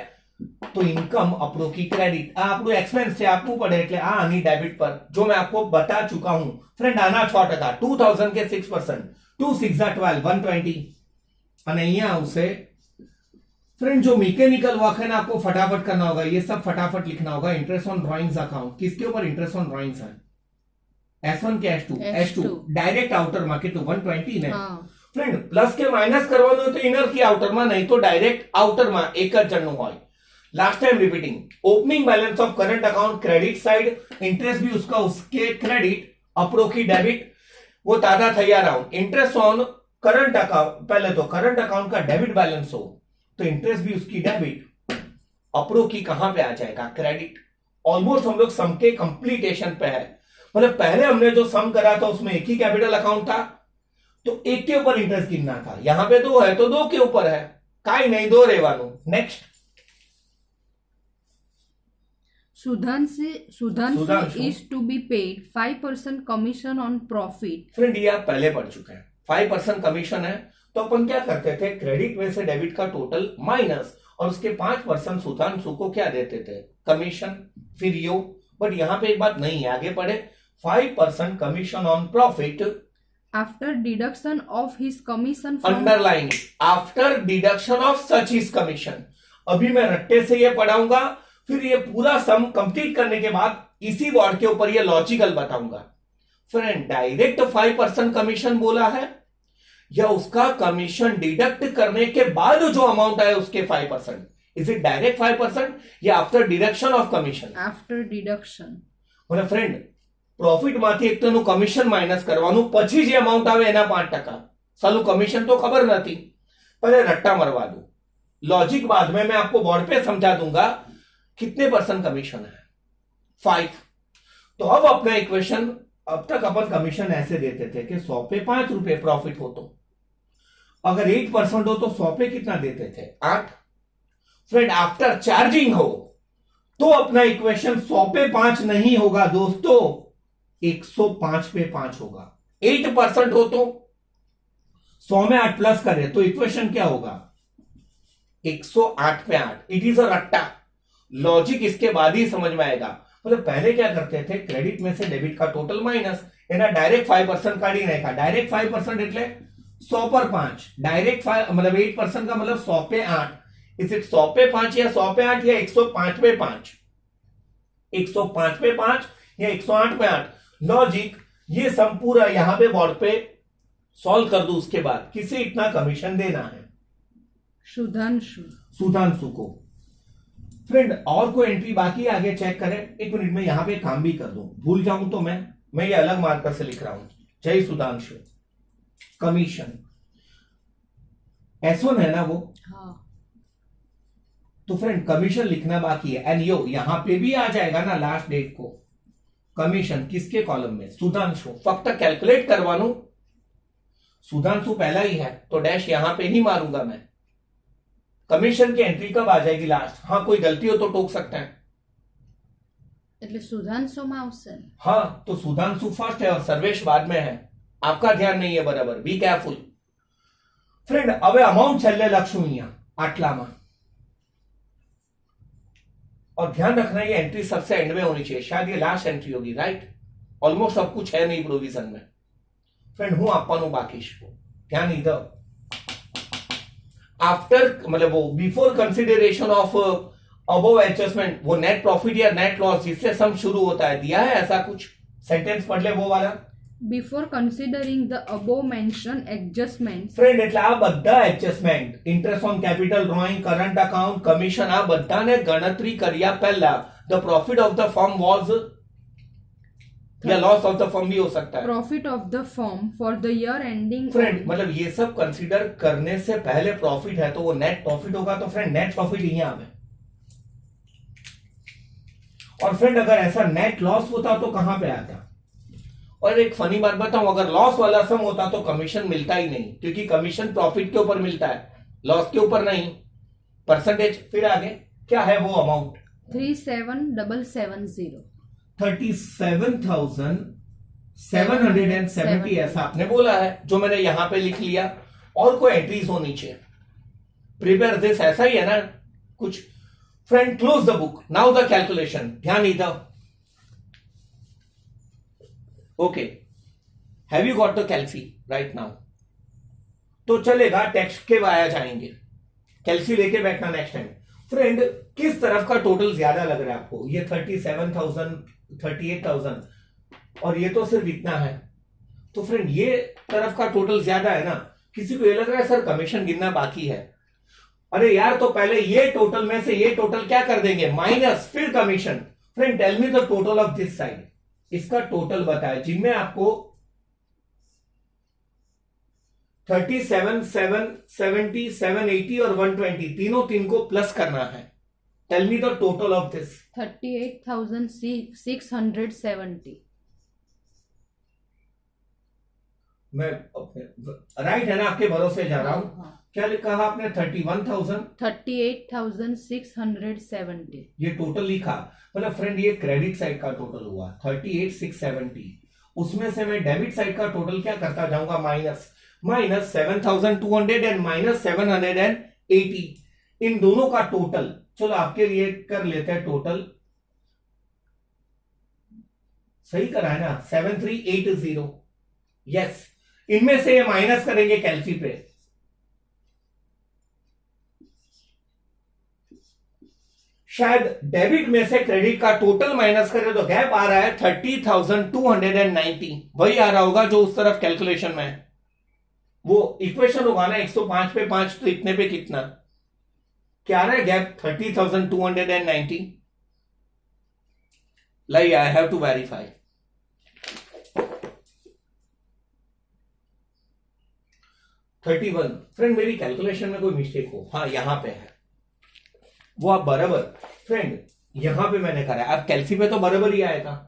तो इनकम अपनों की क्रेडिट આપણું एक्सपेंस છે આપવું પડે એટલે આ આની डेबिट पर जो मैं आपको बता चुका हूं फ्रेंड आना 6% 2000 के 6% 2 6 12 120 અને અહીંયા આવશે फ्रेंड जो मैकेनिकल वर्क है ना आपको फटाफट करना होगा ये सब फटाफट लिखना होगा इंटरेस्ट ऑन ड्राइंग्स अकाउंट किसके ऊपर इंटरेस्ट ऑन ड्राइंग्स है S1 के S2 डायरेक्ट आउटर मार्केट तो 120 ने फ्रेंड प्लस के माइनस करवानो तो इनर की आउटर में नहीं तो डायरेक्ट आउटर में एक ज जणनु होय last time repeating opening balance of current account credit side interest भी उसका उसके क्रेडिट अपरो की डेबिट वो ताजा तैयार आऊं इंटरेस्ट ऑन करंट अकाउंट पहले तो करंट अकाउंट का डेबिट बैलेंस हो तो इंटरेस्ट भी उसकी डेबिट अपरो की कहां पे आ जाएगा क्रेडिट ऑलमोस्ट हम लोग सम के कंप्लीटेशन पे है मतलब पहले हमने जो सम करा था उसमें एक ही कैपिटल अकाउंट था तो एक के ऊपर इंटरेस्ट गिनना था यहां पे दो है तो दो के ऊपर है काई नहीं दो रेवानु next Sudhanshu is to be paid 5% commission on profit friend ये आप पहले पढ़ चुके हैं 5% कमीशन है तो अपन क्या करते थे क्रेडिट में से डेबिट का टोटल माइनस और उसके 5% सुधांशु को क्या देते थे कमीशन फिर यो बट यहां पे एक बात नहीं है आगे पढ़े 5% commission on profit after deduction of his commission from underline after deduction of such his commission अभी मैं रट्टे से ये पढ़ाऊंगा फिर ये पूरा सम कंप्लीट करने के बाद इसी वर्ड के ऊपर ये लॉजिकल बताऊंगा फ्रेंड डायरेक्ट 5% कमीशन बोला है या उसका कमीशन डिडक्ट करने के बाद जो अमाउंट आया उसके 5% इज इट डायरेक्ट 5% या after deduction of commission after deduction મને ફ્રેન્ડ પ્રોફિટ માંથી એક તો કમિશન માઇનસ કરવાનું પછી જે અમાઉન્ટ આવે એના 5% સાલું કમિશન તો ખબર નથી पहले रट्टा मरवा दो लॉजिक बाद में मैं आपको बोर्ड पे समझा दूंगा कितने परसेंट कमीशन है 5 तो अब अपना इक्वेशन अब तक अपन कमीशन ऐसे देते थे कि 100 पे 5 रुपए प्रॉफिट हो तो अगर 8% हो तो 100 पे कितना देते थे 8 फ्रेंड आफ्टर चार्जिंग हो तो अपना इक्वेशन 100 पे 5 नहीं होगा दोस्तों 105 पे 5 होगा 8% हो तो 100 में 8 प्लस करे तो इक्वेशन क्या होगा 108 पे 8 इट इज अ रट्टा लॉजिक इसके बाद ही समझ में आएगा मतलब पहले क्या करते थे क्रेडिट में से डेबिट का टोटल माइनस एना डायरेक्ट 5% काढ़ी नहीं था डायरेक्ट 5% એટલે 100 पर 5 डायरेक्ट 5 मतलब 8% का मतलब 100 पे 8 इस 100 पे 5 या 100 पे 8 या 105 पे 5 105 पे 5 या 108 पे 8 लॉजिक ये सम पूरा यहां पे बोर्ड पे सॉल्व कर दो उसके बाद किसे इतना कमीशन देना है सुधांशु को फ्रेंड और कोई एंट्री बाकी आगे चेक करें एक मिनट में यहां पे काम भी कर दूं भूल जाऊं तो मैं ये अलग मार्कर से लिख रहा हूं जय सुधांशु कमीशन S1 है ना वो हाँ तो फ्रेंड कमीशन लिखना बाकी है एंड यो यहां पे भी आ जाएगा ना लास्ट डेट को कमीशन किसके कॉलम में सुधांशु फक्त कैलकुलेट करवानू सुधांशु पहला ही है तो डैश यहां पे ही मारूंगा मैं कमीशन की एंट्री कब आ जाएगी लास्ट हाँ कोई गलती हो तो टोक सकते हैं એટલે સુધાંશુમાં આવશે हाँ तो सुधांशु फर्स्ट है और सर्वेश बाद में है आपका ध्यान नहीं है बराबर बी केयरफुल फ्रेंड હવે अमाउंट છેલ્લે લખશું અહીંયા આટલામાં और ध्यान रखना ये एंट्री सबसे एंड में होनी चाहिए शायद ये लास्ट एंट्री होगी राइट ऑलमोस्ट सब कुछ है नहीं प्रोविजन में फ्रेंड हूं આપવાનું बाकी ध्यान इधर आफ्टर मतलब वो before consideration of above adjustment वो नेट प्रॉफिट या नेट लॉस जिससे सम शुरू होता है दिया है ऐसा कुछ सेंटेंस पढ़ ले वो वाला before considering the above mentioned adjustments, friend એટલે આ બધા adjustment interest on capital drawing current account commission આ બધાને ગણતરી કર્યા પહેલા the profit of the firm was या लॉस ऑफ द फर्म भी हो सकता है profit of the firm for the year ending friend मतलब ये सब कंसीडर करने से पहले प्रॉफिट है तो वो नेट प्रॉफिट होगा तो फ्रेंड नेट प्रॉफिट यहां आवे और फ्रेंड अगर ऐसा नेट लॉस होता तो कहां पे आता और एक फनी बात बताऊं अगर लॉस वाला सम होता तो कमीशन मिलता ही नहीं क्योंकि कमीशन प्रॉफिट के ऊपर मिलता है लॉस के ऊपर नहीं परसेंटेज फिर आगे क्या है वो अमाउंट 37770 37,770 ऐसा आपने बोला है जो मैंने यहां पे लिख लिया और कोई एंट्रीज होनी चाहिए प्रिपेयर दिस ऐसा ही है ना कुछ friend close the book now the calculation ध्यान इधर okay have you got the calci right now तो चलेगा टेक्स्ट के वाया जाएंगे कैल्सी लेके बैठना नेक्स्ट टाइम फ्रेंड किस तरफ का टोटल ज्यादा लग रहा है आपको ये 37,000 38,000 और ये तो सिर्फ इतना है तो फ्रेंड ये तरफ का टोटल ज्यादा है ना किसी को ये लग रहा है सर कमीशन गिनना बाकी है अरे यार तो पहले ये टोटल में से ये टोटल क्या कर देंगे माइनस फिर commission friend tell me the total of this side इसका टोटल बताए जिनमें आपको 37, 770, 780 और 120 तीन को प्लस करना है tell me the total of this 38,670 मैं राइट है ना आपके भरोसे जा रहा हूं हाँ। क्या कहा आपने 31,000 38,670 ये टोटल लिखा मतलब फ्रेंड ये क्रेडिट साइड का टोटल हुआ 38,670 उसमें से मैं डेबिट साइड का टोटल क्या करता जाऊंगा माइनस 7,200 एंड माइनस 780 इन दोनों का टोटल चलो आपके लिए कर लेते हैं टोटल सही करा है ना 7380 यस इनमें से ये माइनस करेंगे कैल्सी पे शायद डेबिट में से क्रेडिट का टोटल माइनस करें तो गैप आ रहा है 30,290 वही आ रहा होगा जो उस तरफ कैलकुलेशन में है वो इक्वेशन होगा ना 105 पे 5 तो इतने पे कितना क्या आ रहा है गैप 30,290 लाई I have to verify friend मेरी कैलकुलेशन में कोई मिस्टेक हो हाँ यहां पे है वो आप बराबर फ्रेंड यहां पे मैंने करा अब कैल्सी पे तो बराबर ही आएगा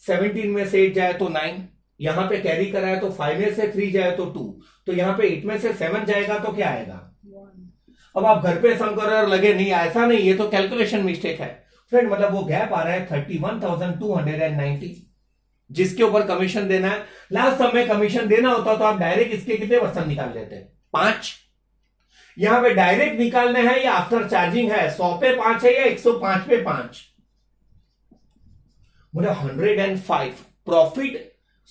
17 में से 8 जाए तो 9 यहां पे कैरी करा है तो 5 में से 3 जाए तो 2 तो यहां पे 8 में से 7 जाएगा तो क्या आएगा 1 अब आप घर पे सम करो और लगे नहीं ऐसा नहीं ये तो कैलकुलेशन मिस्टेक है फ्रेंड मतलब वो गैप आ रहा है 31,290 जिसके ऊपर कमीशन देना है लास्ट समय कमीशन देना होता तो आप डायरेक्ट इसके कितने परसेंट निकाल लेते 5 यहां पे डायरेक्ट निकालने हैं या आफ्टर चार्जिंग है 100 पे 5 है या 105 पे 5 मतलब 105 प्रॉफिट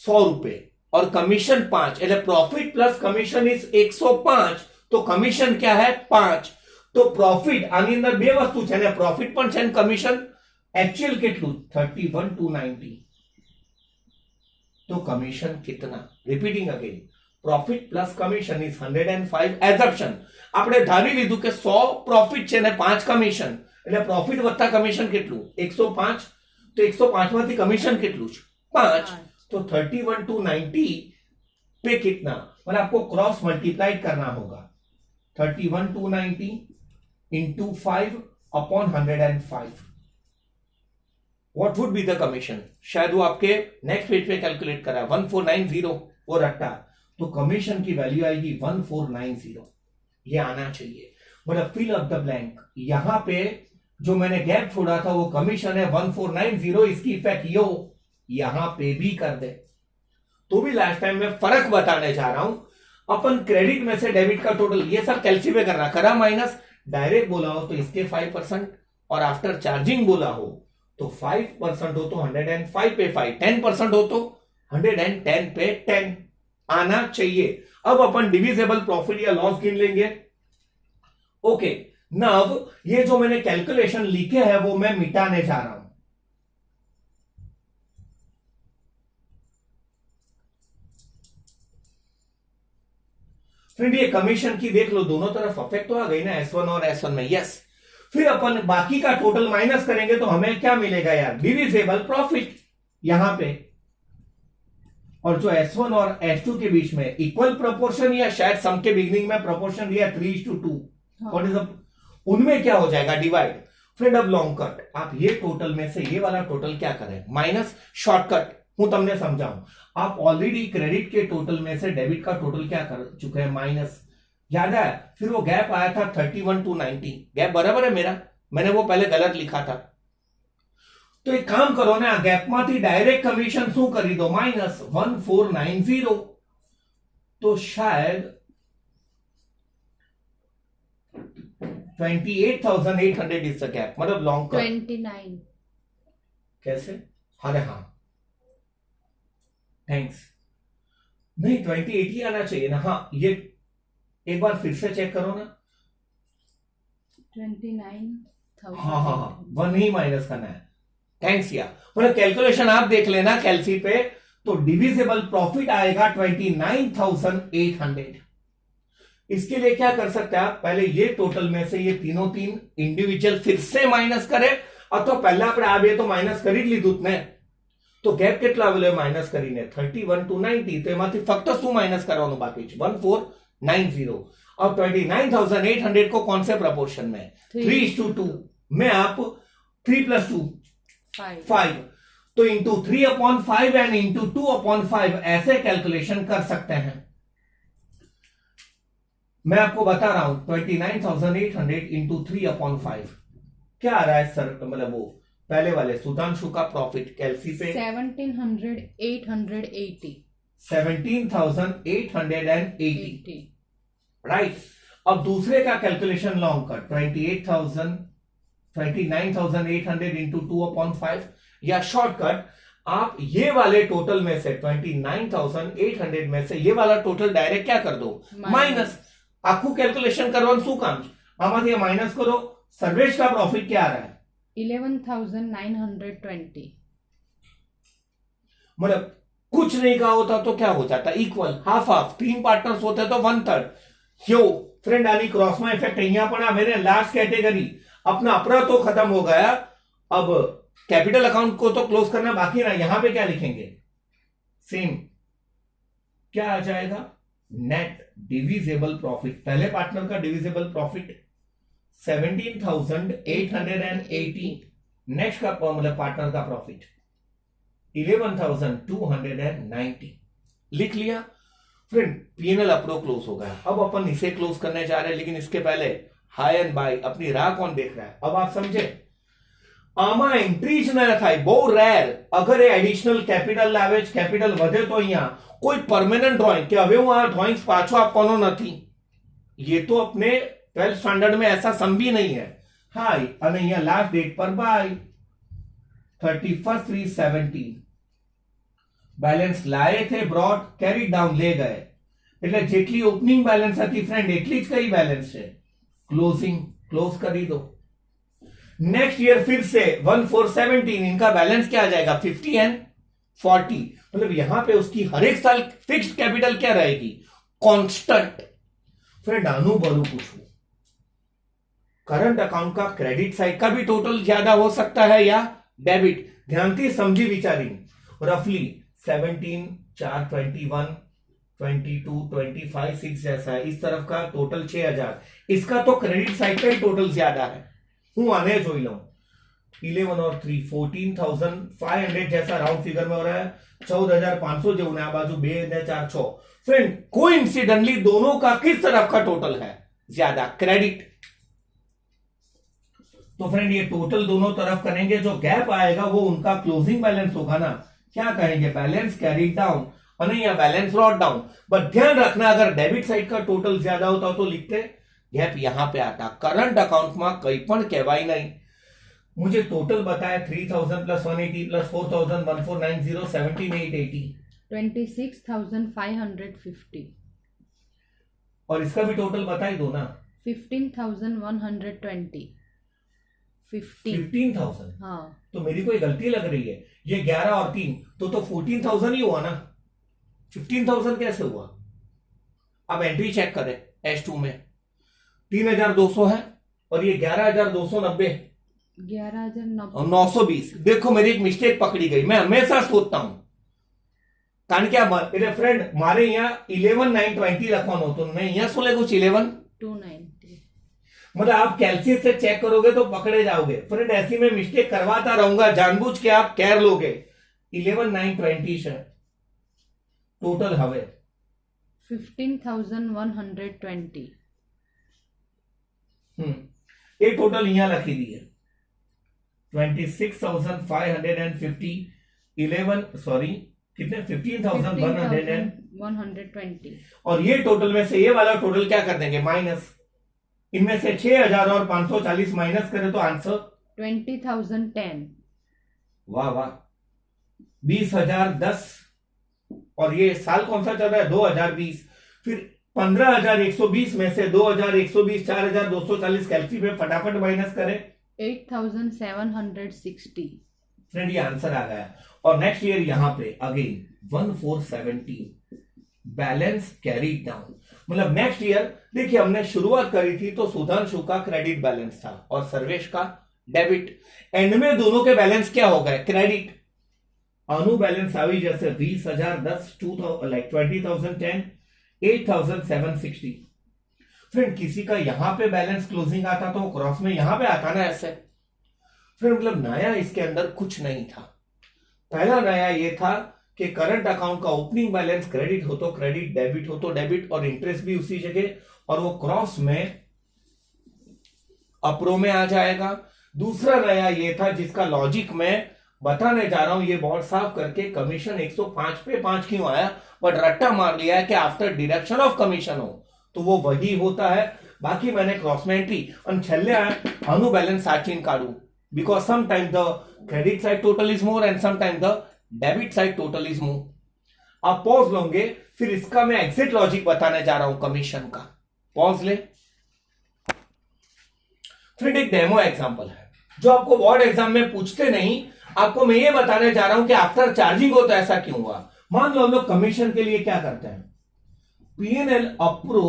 100 रुपए और कमीशन 5 એટલે प्रॉफिट प्लस कमीशन इज 105 तो कमीशन क्या है 5 तो प्रॉफिट આની અંદર બે વસ્તુ છે ને प्रॉफिट પણ છે ને કમિશન एक्चुअल કેટલું 31,290 तो कमीशन कितना repeating again profit plus commission is 105 assumption આપણે ધારી લીધું કે 100 પ્રોફિટ છે ને 5 કમિશન એટલે પ્રોફિટ વત્તા કમિશન કેટલું 105 તો 105 માંથી કમિશન કેટલું છે 5 तो 31,290 पे कितना मतलब आपको क्रॉस मल्टीप्लाइड करना होगा 31,290 into 5 upon 105 what would be the commission शायद वो आपके नेक्स्ट पेज पे कैलकुलेट करा 1490 वो रट्टा तो कमीशन की वैल्यू आएगी 1490 ये आना चाहिए मतलब फिल अप द ब्लैंक यहां पे जो मैंने गैप छोड़ा था वो कमीशन है 1490 इसकी इफेक्ट यो यहां पे भी कर दे तो भी लास्ट टाइम मैं फर्क बताने जा रहा हूं अपन क्रेडिट में से डेबिट का टोटल ये सब कैल्सी पे करना करा माइनस डायरेक्ट बोला हो तो इसके 5% और आफ्टर चार्जिंग बोला हो तो 5% हो तो 105 पे 5 10% हो तो 110 पे 10 आना चाहिए अब अपन डिविजिबल प्रॉफिट या लॉस गिन लेंगे ओके नाउ ये जो मैंने कैलकुलेशन लिखे हैं वो मैं मिटाने जा रहा हूं फ्रेंड ये कमीशन की देख लो, दोनों तरफ अफेक्ट तो आ गई ना S1 और S1 में, यस। फिर अपन बाकी का टोटल माइनस करेंगे तो हमें क्या मिलेगा यार, डिविजिबल प्रॉफिट यहां पे। और जो S1 और S2 के बीच में इक्वल प्रोपोर्शन, या शायद सम के बिगिनिंग में प्रोपोर्शन लिया 3:2, व्हाट इज उनमें क्या हो जाएगा, डिवाइड। फ्रेंड अब लॉन्ग कट, आप ये टोटल में से ये वाला टोटल क्या करें, माइनस, शॉर्टकट हूं तमने समझाऊं। आप ऑलरेडी क्रेडिट के टोटल में से डेबिट का टोटल क्या कर चुके हैं, माइनस, याद है। फिर वो गैप आया था 31 to 90, गैप बराबर है मेरा, मैंने वो पहले गलत लिखा था। तो एक काम करो ना, गैप माथी डायरेक्ट कमीशन शू करी दो, माइनस 1490। तो शायद 28,800 इज द गैप, मतलब लॉन्ग कट 29। कैसे, अरे हाँ थैंक्स, नहीं 28 ही आना चाहिए ना। हाँ ये एक बार फिर से चेक करो ना, 29,000। हाँ हाँ हाँ, 1 ही माइनस करना है, थैंक्स यार। मतलब कैलकुलेशन आप देख लेना कैलसी पे, तो डिविजिबल प्रॉफिट आएगा 29,800। इसके लिए क्या कर सकते हैं आप, पहले ये टोटल में से ये तीनों तीन इंडिविजुअल फिर से माइनस करे, और तो पहले આપણે આ બે તો માઇનસ કરી જ લીધું ને, તો ગેપ કેટલા આવેલો માઇનસ કરીને 31 to 90, તો એમાંથી ફક્ત શું માઇનસ કરવાનું બાકી છે, 1490। अब 29,800 को कौन से प्रपोर्शन में, 3:2 में आप 3 + 2 5, तो इंटू 3/5 एंड इंटू 2/5 ऐसे कैलकुलेशन कर सकते हैं। मैं आपको बता रहा हूं 29,800 इंटू 3/5 क्या आ रहा है सर, मतलब वो पहले वाले सुधांशु का प्रॉफिट कैलसी पे 17,880। 17,880, राइट। अब दूसरे का कैलकुलेशन लॉन्ग कट 29,800 इंटू 2/5, या शॉर्टकट आप ये वाले टोटल में से 29,800 में से ये वाला टोटल डायरेक्ट क्या कर दो, माइनस। आखू कैलकुलेशन करवान शू काम, आमाथी माइनस करो, सर्वेश का प्रॉफिट क्या आ रहा है, 11,920। मतलब कुछ नहीं कहा होता तो क्या हो जाता, इक्वल, हाफ हाफ, 3 पार्टनर्स होते तो 1/3। क्यों फ्रेंड, आनी क्रॉस में इफेक्ट અહીંયા પણ मेरे लास्ट कैटेगरी अपना अपना तो खत्म हो गया। अब कैपिटल अकाउंट को तो क्लोज करना बाकी ना, यहां पे क्या लिखेंगे, सेम क्या आ जाएगा, नेट डिविजिबल प्रॉफिट, पहले पार्टनर का डिविजिबल प्रॉफिट 17,880, नेक्स्ट का मतलब पार्टनर का प्रॉफिट 11,290। लिख लिया फ्रेंड, पीएनएल अपनो क्लोज हो गया। अब अपन इसे क्लोज करने जा रहे हैं, लेकिन इसके पहले हाई एंड बाय अपनी राह कौन देख रहा है, अब आप समझे। આમાં એન્ટ્રી જ ન થાય, બહુ રેર। અગર એ એડિશનલ કેપિટલ લાવે છે, કેપિટલ વધે તો અહીંયા કોઈ પરમેનન્ટ ડ્રોઈંગ કે હવે હું આ ડ્રોઈંગ્સ પાછો આપવાનો નથી, ये तो अपने 12th स्टैंडर्ड में ऐसा सम भी नहीं है। हाय અને અહીંયા લાસ્ટ ડેટ પર બાય 31/3/17 બેલેન્સ લાए थे, ब्रॉड कैरी डाउन ले गए, એટલે જેટલી ઓપનિંગ બેલેન્સ હતી ફ્રેન્ડ એટલી જ કઈ બેલેન્સ છે, ક્લોઝિંગ, क्लोज કરી दो। नेक्स्ट ईयर फिर से 1417, इनका बैलेंस क्या आ जाएगा 50 and 40, मतलब यहां पे उसकी हर एक साल फिक्स्ड कैपिटल क्या रहेगी, कांस्टेंट। फ्रेंड आनु बलू पूछू, करंट अकाउंट का क्रेडिट साइड का भी टोटल ज्यादा हो सकता है या डेबिट, ध्यान से समझी विचारी। रफली 17, 4, 21, 22, 25, 6 जैसा है, इस तरफ का टोटल 6,000, इसका तो क्रेडिट साइड का ही टोटल ज्यादा है। हूं आने જોઈ લઉં 11 और 3 14,500 जैसा राउंड फिगर में हो रहा है, 14,500 जो आ बाजू 2 ने 4 6। फ्रेंड कोइंसिडेंटली दोनों का किस तरफ का टोटल है ज्यादा, क्रेडिट। तो फ्रेंड ये टोटल दोनों तरफ करेंगे, जो गैप आएगा वो उनका क्लोजिंग बैलेंस होगा ना, क्या कहेंगे, बैलेंस कैरीड डाउन और नहीं या बैलेंस ब्रॉट डाउन। बट ध्यान रखना अगर डेबिट साइड का टोटल ज्यादा होता तो लिखते, गैप यहां पे आता। करंट अकाउंट में कई पण कहवाय नहीं। मुझे टोटल बताया 3,000 + 180 + 4,000 1490 17,880 26,550 और इसका भी टोटल बता ही दो ना, 15,120। 15,000। हाँ तो मेरी कोई गलती लग रही है, ये 11 और 3 तो 14,000 ही हुआ ना, 15,000 कैसे हुआ। आप एंट्री चेक करें H2 में 3200 है और ये 11290 है 11,090 920। देखो मेरी एक मिस्टेक पकड़ी गई। मैं हमेशा सोचता हूं कारण क्या मेरे फ्रेंड मारे यहाँ 11,920 रखवानो तो मैं यहाँ सोले कुछ 290 मतलब आप कैलसियस से चेक करोगे तो पकड़े जाओगे। फ्रेंड ऐसी मैं मिस्टेक करवाता रहूंगा जानबूझ के आप कैर लोगे। 11,920 है टोटल हवे 15,120 ये टोटल यहाँ लखी दी है 26,550 11 सॉरी कितने 15,120 और ये टोटल में से ये वाला टोटल क्या कर देंगे माइनस। इनमें से 6,000 और 540 माइनस करें तो आंसर 20,010 वाह वाह 20,010 और ये साल कौन सा चल रहा है 2020। फिर 15,120 में से 2,120 4,240 कैलसी पे फटाफट माइनस करें 8,760 फ्रेंड ये आंसर आ गया। और नेक्स्ट ईयर यहां पे अगेन 1,470 बैलेंस कैरीड डाउन मतलब नेक्स्ट ईयर देखिए हमने शुरुआत करी थी तो सुधांशु का क्रेडिट बैलेंस था और सर्वेश का डेबिट। एंड में दोनों के बैलेंस क्या हो गए क्रेडिट। अनु बैलेंस आई जैसे 20,010 20,010 8,760। फ्रेंड किसी का यहां पे बैलेंस क्लोजिंग आता तो क्रॉस में यहां पे आता ना ऐसे। फिर मतलब नया इसके अंदर कुछ नहीं था। पहला नया ये था कि करंट अकाउंट का ओपनिंग बैलेंस क्रेडिट हो तो क्रेडिट डेबिट हो तो डेबिट और इंटरेस्ट भी उसी जगह और वो क्रॉस में अप्रो में आ जाएगा। दूसरा नया ये था जिसका लॉजिक मैं बताने जा रहा हूं ये बहुत साफ करके कमीशन 105 पे 5 क्यों आया बट रट्टा मार लिया है कि आफ्टर डिडक्शन ऑफ कमीशन हो तो वो वही होता है। बाकी मैंने क्रॉस में एंट्री और छेल्ले अनु बैलेंस साचीन काढू because sometime the credit side total is more and sometime the debit side total is more. आप पॉज लोगे फिर इसका मैं एग्जिट लॉजिक बताने जा रहा हूं कमीशन का। पॉज ले। फिर एक डेमो एग्जांपल है जो आपको बोर्ड एग्जाम में पूछते नहीं। आपको मैं ये बताने जा रहा हूं कि आफ्टर चार्जिंग हो तो ऐसा क्यों हुआ। मान लो हम लोग कमीशन के लिए क्या करते हैं पीएनएल अप्रो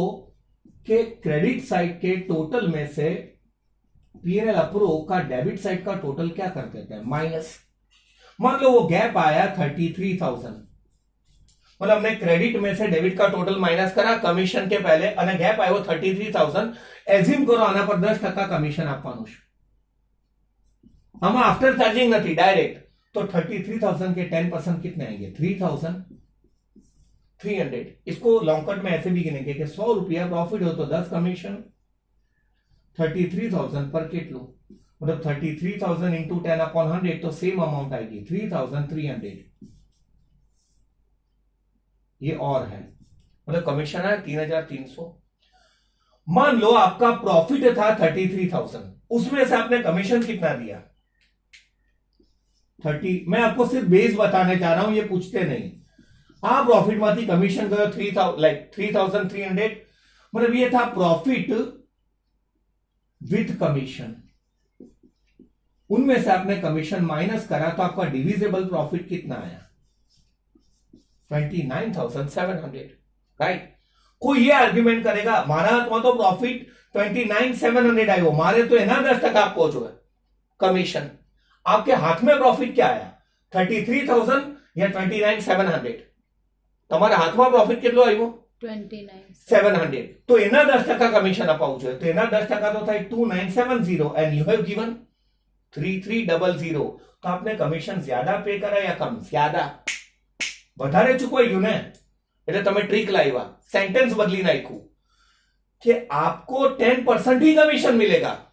के क्रेडिट साइड के टोटल में से पीएनएल अप्रो का डेबिट साइड का टोटल क्या कर देते हैं माइनस। मान लो वो गैप आया 33,000 मतलब हमने क्रेडिट में से डेबिट का टोटल माइनस करा कमीशन के पहले અને गैप आयो 33,000 एज्यूम करो आना पर 10% कमीशन આપવાનું છે। हम आफ्टर चार्जिंग नहीं डायरेक्ट तो 33,000 के 10% कितने आएंगे 3,300। इसको लॉन्ग कट में ऐसे भी गिनेंगे कि 100 रुपया प्रॉफिट हो तो 10 कमीशन 33,000 पर कितलो मतलब 33,000 इंटू 10/100 तो सेम अमाउंट आएगी 3,300। ये और है मतलब कमीशन है 3,300। मान लो आपका प्रॉफिट था 33,000 उसमें से आपने कमीशन कितना दिया 30। मैं आपको सिर्फ बेस बताने जा रहा हूं ये पूछते नहीं। आप प्रॉफिट माथी कमीशन करो 3,300 मतलब ये था प्रॉफिट विथ कमीशन। उनमें से आपने कमीशन माइनस करा तो आपका डिविजिबल प्रॉफिट कितना आया 29,700 राइट। कोई ये आर्ग्यूमेंट करेगा मारा हाथ तो प्रॉफिट 29,700 आयो मारे तो एना 10% आप पहुंचो कमीशन। आपके हाथ में प्रॉफिट क्या आया 33,000 या 29,700। તમારા હાથમાં પ્રોફિટ કેટલો આવ્યો 29,700 તો એના 10% કમિશન અપાવું જોઈએ તો એના 10% તો થાય 2,970 and you have given 3,300 તો આપને કમિશન જ્યાદા પે કરા या कम ज्यादा વધારે ચૂકવાઈ ગયું ને એટલે તમે ટ્રીક લાવ્યા સેન્ટેન્સ બદલી નાખ્યું कि आपको 10% ही कमीशन मिलेगा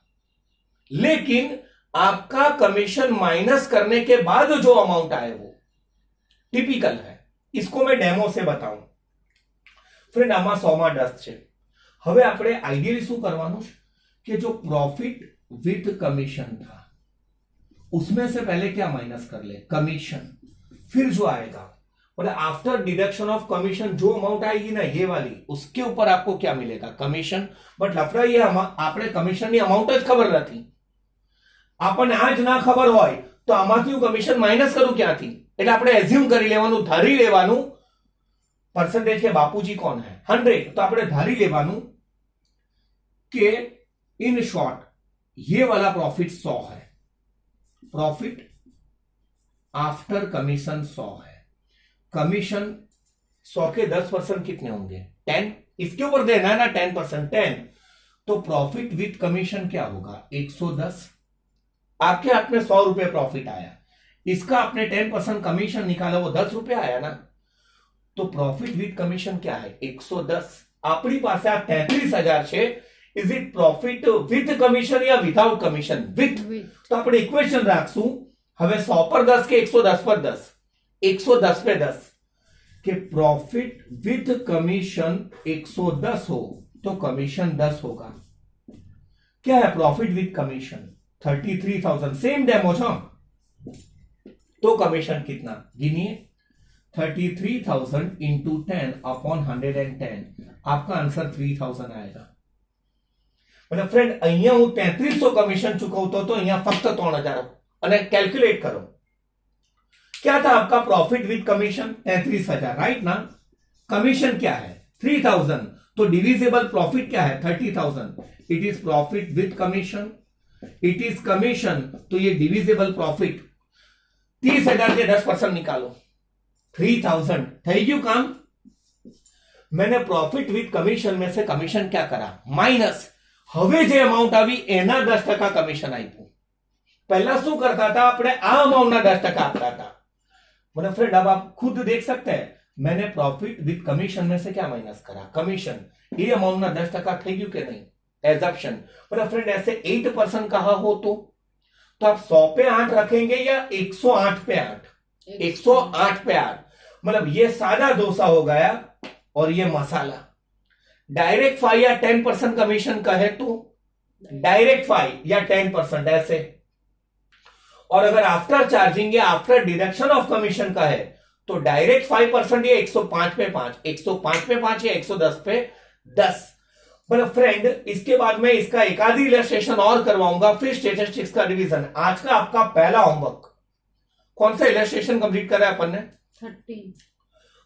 लेकिन आपका कमीशन माइनस करने के बाद जो अमाउंट आए वो टिपिकल है। इसको मैं डेमो से बताऊं। फ्रेंड आमा 100 માં 10 છે। હવે આપણે આઈડિયલી શું કરવાનું છે कि जो प्रॉफिट विथ कमीशन था उसमें से पहले क्या माइनस कर ले कमीशन फिर जो आएगा मतलब आफ्टर डिडक्शन ऑफ कमीशन जो अमाउंट आएगी ना ये वाली उसके ऊपर आपको क्या मिलेगा कमीशन। बट लफड़ा ये આપણે કમિશનની અમાઉન્ટ જ ખબર નથી આપણને આજ ના ખબર હોય તો આમાંથી હું કમિશન માઇનસ કરું ક્યાંથી એટલે આપણે એઝ્યુમ કરી લેવાનું ધારી લેવાનું परसेंटेज के बापूजी कौन है 100 तो આપણે ધારી લેવાનું કે इन शॉर्ट ये वाला प्रॉफिट 100 है, प्रॉफिट आफ्टर कमीशन 100 है, कमीशन 100 के 10% कितने होंगे 10, इसके ऊपर देना है ना 10%, 10 तो प्रॉफिट विथ कमीशन क्या होगा 110। आपके हाथ में 100 रुपए प्रॉफिट आया, इसका आपने 10% कमीशन निकाला, वो 10 रुपए आया ना, तो प्रॉफिट विथ कमीशन क्या है 110। આપણી પાસે આ 33,000 છે, is it profit with commission yeah without commission with, તો આપણે ઇક્વેશન રાખશું હવે 100 પર 10 કે 110 પર 10, 110 पे 10 कि प्रॉफिट विथ कमीशन 110 हो तो कमीशन 10 होगा। क्या है profit with commission 33,000, same demo था, तो कमीशन कितना गिनिए 33,000 इंटू 10 अपॉन 110, आपका आंसर 3,000 आएगा। मतलब फ्रेंड અહીંયા હું 3300 કમિશન ચૂકવતો તો અહીંયા ફક્ત 3000 અને કેલ્ક્યુલેટ કરો क्या था आपका प्रॉफिट विथ कमीशन 33,000 राइट ना, कमीशन क्या है 3,000 तो डिविजिबल प्रॉफिट क्या है 30,000, it is profit with commission, it is commission तो ये डिविजिबल प्रॉफिट 30,000 के 10% निकालो 3,000 થઈ ગયું કામ। मैंने प्रॉफिट विथ कमीशन में से कमीशन क्या करा माइनस, હવે જે અમાઉન્ટ આવી એના 10% કમિશન આપ્યું, पहला શું કરતા હતા આપણે આ અમાઉન્ટના 10% આપતા હતા। मतलब फ्रेंड अब आप खुद देख सकते हैं मैंने प्रॉफिट विथ कमीशन में से क्या माइनस करा कमीशन, ये अमाउंट ना 10% થઈ ગયું કે नहीं एजम्पशन। मतलब फ्रेंड ऐसे 8% कहा हो तो आप 100 पे 8 रखेंगे या 108 पे 8, 108 पे 8, मतलब ये सादा डोसा हो गया और ये मसाला। डायरेक्ट 5 या 10% कमीशन कहे तो डायरेक्ट 5 या 10% ऐसे, और अगर आफ्टर चार्जिंग या आफ्टर डिडक्शन ऑफ कमीशन का है तो डायरेक्ट 5% या 105 पे 5, 105 पे 5 या 110 पे 10। मतलब फ्रेंड इसके बाद में इसका एक आधी इलस्ट्रेशन और करवाऊंगा, फिर स्टैटिस्टिक्स का रिवीजन। आज का आपका पहला होमवर्क कौन सा इलस्ट्रेशन कंप्लीट करा है अपन ने 13।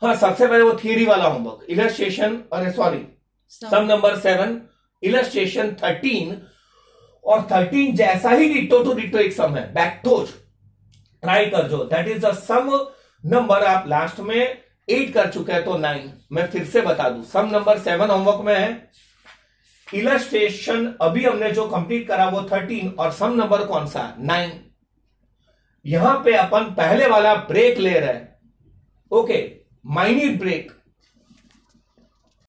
हाँ सबसे पहले वो थियरी वाला होमवर्क इलस्ट्रेशन, अरे सॉरी सम नंबर 7 इलस्ट्रेशन 13, और 13 जैसा ही डिटो टू डिटो एक सम है बैकटोज ट्राई कर जो, that is the sum number आप लास्ट में 8 कर चुके हैं तो 9, मैं फिर से बता दूं सम नंबर 7 होमवर्क में है, इलस्ट्रेशन अभी हमने जो कंप्लीट करा वो 13 और सम नंबर कौन सा 9। यहां पे अपन पहले वाला ब्रेक ले रहे हैं, ओके माइन्यूट ब्रेक,